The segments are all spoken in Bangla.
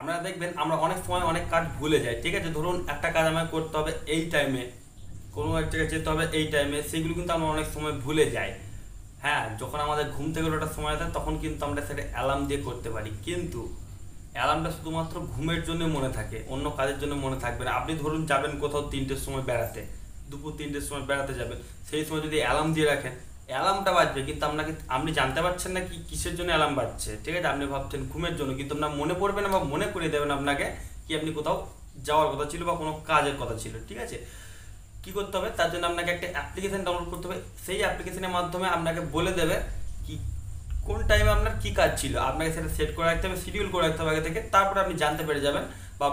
আমরা দেখবেন আমরা অনেক সময় অনেক কাজ ভুলে যাই, ঠিক আছে। ধরুন একটা কাজ আমাকে করতে হবে এই টাইমে, কোনো এক জায়গায় যেতে হবে এই টাইমে, সেগুলো কিন্তু আমরা অনেক সময় ভুলে যাই। হ্যাঁ, যখন আমাদের ঘুম থেকে ওঠার সময় থাকে তখন কিন্তু আমরা সেটা অ্যালার্ম দিয়ে করতে পারি, কিন্তু অ্যালার্মটা শুধুমাত্র ঘুমের জন্য মনে থাকে, অন্য কাজের জন্য মনে থাকবে না। আপনি ধরুন যাবেন কোথাও 3টের সময় বেড়াতে, দুপুর 3টের সময় বেড়াতে যাবেন, সেই সময় যদি অ্যালার্ম দিয়ে রাখেন, অ্যালার্মটা বাজবে কিন্তু আপনি জানতে পারছেন না কি কিসের জন্য অ্যালার্ম বাজছে, ঠিক আছে। আপনি ভাবছেন ঘুমের জন্য, কিন্তু আপনার মনে পড়বে না বা মনে করিয়ে দেবেন আপনাকে কি আপনি কোথাও যাওয়ার কথা ছিল বা কোনো কাজের কথা ছিল, ঠিক আছে। কি করতে হবে, তার জন্য আপনাকে একটা অ্যাপ্লিকেশন ডাউনলোড করতে হবে। সেই অ্যাপ্লিকেশনের মাধ্যমে আপনাকে বলে দেবে কি কোন টাইমে আপনার কি কাজ ছিল, আপনাকে সেটা সেট করে রাখতে হবে, শিডিউল করে রাখতে হবে আগে থেকে। তারপরে আপনি জানতে পেরে যাবেন বা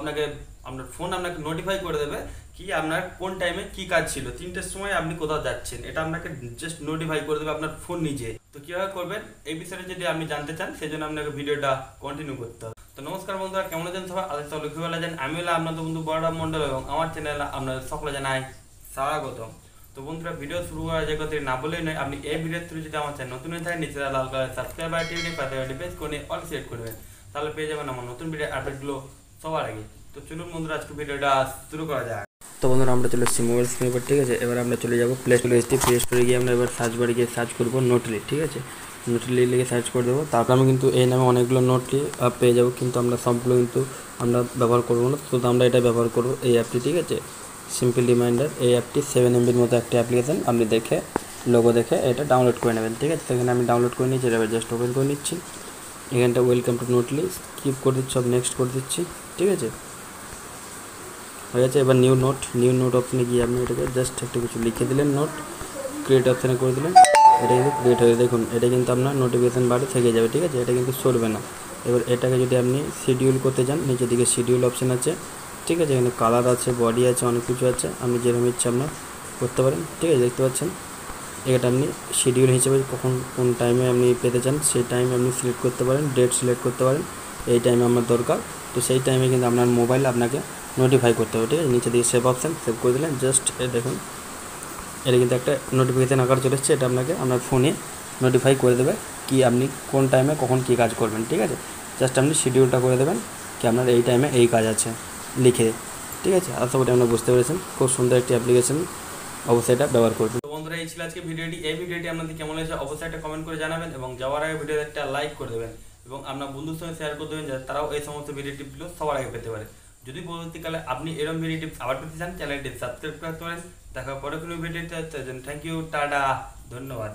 আপনার ফোন আপনাকে নোটিফাই করে দেবে কি আপনার কোন টাইমে কি কাজ ছিল, 3টের সময় আপনি কোথাও যাচ্ছেন, এটা আপনাকে জাস্ট নোটিফাই করে দেবে আপনার ফোন নিজে। তো কীভাবে করবেন এই বিষয়ে যদি আপনি জানতে চান, সেই জন্য আপনাকে ভিডিওটা কন্টিনিউ করতে হবে। তো নমস্কার বন্ধুরা, কেমন আছেন সবাই? আজ লক্ষ্মী বলা যান, আমি হলাম আপনাদের বন্ধু বড়রাম মন্ডল এবং আমার চ্যানেল আপনাদের সকলে জানাই স্বাগতম। তো বন্ধুরা, ভিডিও শুরু করার যে কথা না বলেই নয়, আপনি এই ভিডিওর থ্রু যদি আমার চ্যানেল নতুন হয়ে থাকে, নিচে লাল কালার সাবস্ক্রাইব বাটনটি পাশে প্রেস করে অল সিলেক্ট করবেন, তাহলে পেয়ে যাবেন আমার নতুন ভিডিও আপডেটগুলো সবার আগে। তো চলুন বন্ধুরা, আজকে ভিডিওটা শুরু করা যাক। তো বন্ধুরা, আমরা চলে এসেছি মোবাইল স্ক্রিন এবার, ঠিক আছে। এবার আমরা চলে যাবো প্লে স্টোরে গিয়ে আমরা এবার সার্চ বারে গিয়ে সার্চ করবো নোটলি, ঠিক আছে। নোটলি লিখে সার্চ করে দেবো, তারপর আমি কিন্তু এই নামে অনেকগুলো নোটলি পেয়ে যাবো, কিন্তু আমরা সবগুলো কিন্তু আমরা ব্যবহার করবো না, শুধু আমরা এটা ব্যবহার করবো এই অ্যাপটি, ঠিক আছে। সিম্পল রিমাইন্ডার এই অ্যাপটি 7 MBর মতো একটা অ্যাপ্লিকেশান, আপনি দেখে লোগো দেখে এটা ডাউনলোড করে নেবেন, ঠিক আছে। সেখানে আমি ডাউনলোড করে নিচ্ছি, এটা জাস্ট ওপেন করে নিচ্ছি। এখানটা ওয়েলকাম টু নোটলি স্কিপ করে দিচ্ছি, সব নেক্সট করে দিচ্ছি, ঠিক আছে। হয়ে গেছে। এবার নিউ নোট অপশানে গিয়ে আপনি এটাকে জাস্ট একটু কিছু লিখে দিলেন, নোট ক্রিয়েট অপশানে করে দিলেন, এটা কিন্তু ক্রিয়েট হয়ে দেখুন, এটা কিন্তু আপনার নোটিফিকেশান বারে থেকে যাবে, ঠিক আছে। এটা কিন্তু সরবে না। এবার এটাকে যদি আপনি শিডিউল করতে চান, নিচের দিকে শিডিউল অপশান আছে, ঠিক আছে। এখানে কালার আছে, বডি আছে, অনেক কিছু আছে, আপনি যেরকম ইচ্ছে আপনার করতে পারেন, ঠিক আছে। দেখতে পাচ্ছেন এটা আপনি শিডিউল হিসেবে কোন টাইমে আপনি পেতে চান সেই টাইমে আপনি সিলেক্ট করতে পারেন, ডেট সিলেক্ট করতে পারেন, এই টাইমে আমার দরকার, তো সেই টাইমে কিন্তু আপনার মোবাইল আপনাকে নোটিফাই করতে হবে, ঠিক আছে। নিচে দিকে সেভ অপশান, সেভ করে দিলেন, জাস্ট দেখুন এটা কিন্তু একটা নোটিফিকেশান আকার চলে এসেছে, এটা আপনাকে আপনার ফোনে নোটিফাই করে দেবে কি আপনি কোন টাইমে কখন কী কাজ করবেন, ঠিক আছে। জাস্ট আপনি শিডিউলটা করে দেবেন কি আপনার এই টাইমে এই কাজ আছে লিখে, ঠিক আছে। আশা করি আপনারা বুঝতে পেরেছেন, খুব সুন্দর একটি অ্যাপ্লিকেশান, অবশ্যই এটা ব্যবহার করবেন। তো বন্ধুরা, এই ছিল আজকে ভিডিওটি। এই ভিডিওটি আপনাদের কেমন হয়েছে অবশ্যই একটা কমেন্ট করে জানাবেন এবং যাওয়ার আগে ভিডিওতে একটা লাইক করে দেবেন এবং আপনার বন্ধুর সঙ্গে শেয়ার করে দেবেন যাতে তারাও এই সমস্ত ভিডিও টিপগুলো সবার আগে পেতে পারে। যদি পরবর্তীকালে আপনি এরকম ভিডিও টিপস আবার পেতে চান, চ্যানেলটি সাবস্ক্রাইব করতে পারেন। দেখা পরে কোনো ভিডিওতে, থ্যাংক ইউ, টাটা, ধন্যবাদ।